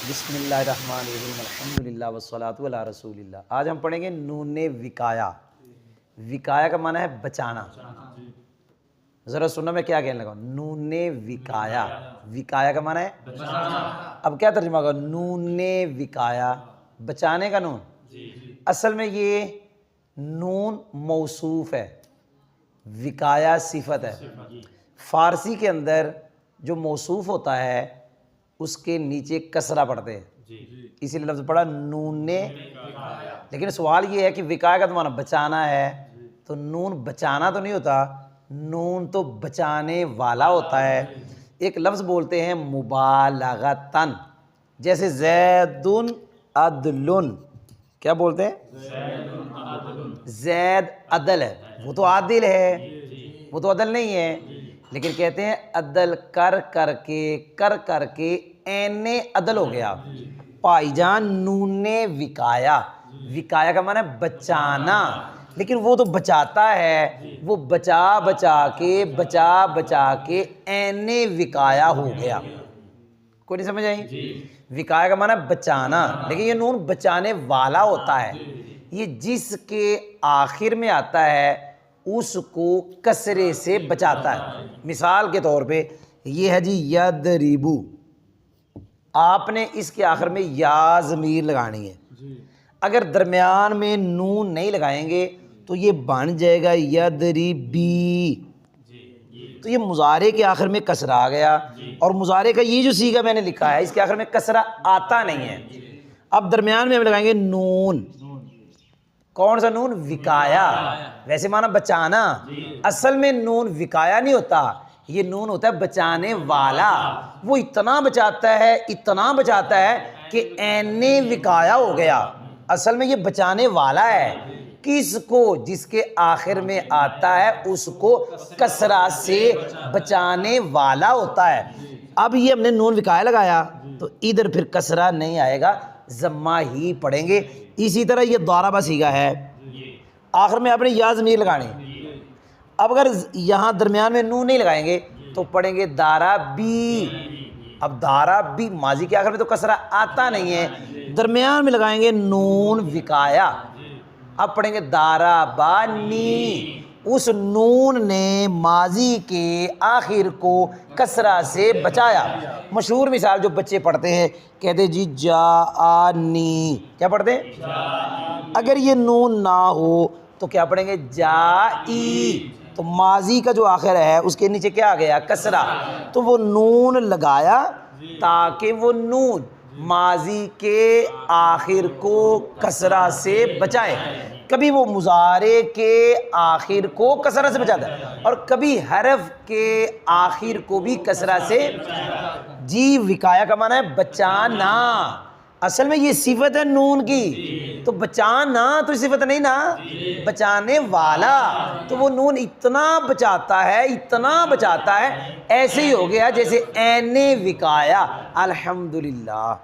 بسم اللہ الرحمن الرحیم الحمدللہ والصلاۃ علی رسول اللہ۔ آج ہم پڑھیں گے نون وقایا۔ وقایا کا معنی ہے بچانا۔ ذرا سننا میں کیا کہنے لگا، نون وقایا۔ وقایا کا معنی ہے بچانا۔ اب کیا ترجمہ ہوگا، نون وقایا، بچانے کا نون۔ اصل میں یہ نون موصوف ہے، وقایا صفت ہے۔ فارسی کے اندر جو موصوف ہوتا ہے اس کے نیچے کسرہ پڑھتے ہیں، اسی لیے لفظ پڑھا نون وقایا۔ لیکن سوال یہ ہے کہ وقایا کا تو معنی بچانا ہے، تو نون بچانا تو نہیں ہوتا، نون تو بچانے والا ہوتا ہے۔ ایک لفظ بولتے ہیں مبالغتاً، جیسے زید عدل، کیا بولتے ہیں؟ زید عدل ہے، وہ تو عادل ہے، وہ تو عدل نہیں ہے، لیکن کہتے ہیں عدل کر کر کے این عدل ہو گیا۔ بھائی جان نون وقایا، وقایا کا معنی ہے بچانا، لیکن وہ تو بچاتا ہے، وہ بچا بچا کے این وقایا ہو گیا۔ کوئی نہیں سمجھ آئی؟ وقایا کا معنی ہے بچانا، لیکن یہ نون بچانے والا ہوتا ہے۔ یہ جس کے آخر میں آتا ہے اس کو کسرے سے بچاتا ہے۔ مثال کے طور پہ یہ ہے جی یضربو، آپ نے اس کے آخر میں یا ضمیر لگانی ہے، اگر درمیان میں نون نہیں لگائیں گے تو یہ بن جائے گا یضربی، تو یہ مضارع کے آخر میں کسرہ آ گیا، اور مضارع کا یہ جو صیغہ میں نے لکھا ہے اس کے آخر میں کسرہ آتا نہیں ہے۔ اب درمیان میں ہم لگائیں گے نون، کون سا نون؟ وقایا، ویسے معنی بچانا، اصل میں نون وقایا نہیں ہوتا، یہ نون ہوتا ہے بچانے والا۔ وہ اتنا بچاتا ہے کہ این وقایا ہو گیا، اصل میں یہ بچانے والا ہے۔ کس کو؟ جس کے آخر میں آتا ہے اس کو کسرہ سے بچانے والا ہوتا ہے۔ اب یہ ہم نے نون وقایا لگایا تو ادھر پھر کسرہ نہیں آئے گا، ضمہ ہی پڑھیں گے۔ اسی طرح یہ ضرب صیغہ ہے، آخر میں آپ نے یا ضمیر لگانی۔ اب اگر یہاں درمیان میں نون نہیں لگائیں گے تو پڑھیں گے ضربی۔ اب ضربی ماضی کے آخر میں تو کسرہ آتا نہیں ہے، درمیان میں لگائیں گے نون وقایا، اب پڑھیں گے ضربانی۔ اس نون نے ماضی کے آخر کو کسرہ سے بچایا۔ مشہور مثال جو بچے پڑھتے ہیں، کہتے جی جاءنی، کیا پڑھتے ہیں؟ اگر یہ نون نہ ہو تو کیا پڑھیں گے؟ جائی، تو ماضی کا جو آخر ہے اس کے نیچے کیا آ گیا؟ کسرہ، تو وہ نون لگایا تاکہ وہ نون ماضی کے آخر کو کسرہ سے بچائے۔ کبھی وہ مضارع کے آخر کو کسرہ سے بچاتا ہے اور کبھی حرف کے آخر کو بھی کسرہ سے۔ جی وقایا کا معنی ہے بچانا، اصل میں یہ صفت ہے نون کی، تو بچانا تو صفت نہیں نا، بچانے والا، تو وہ نون اتنا بچاتا ہے، ایسے ہی ہو گیا جیسے این وقایا۔ الحمدللہ۔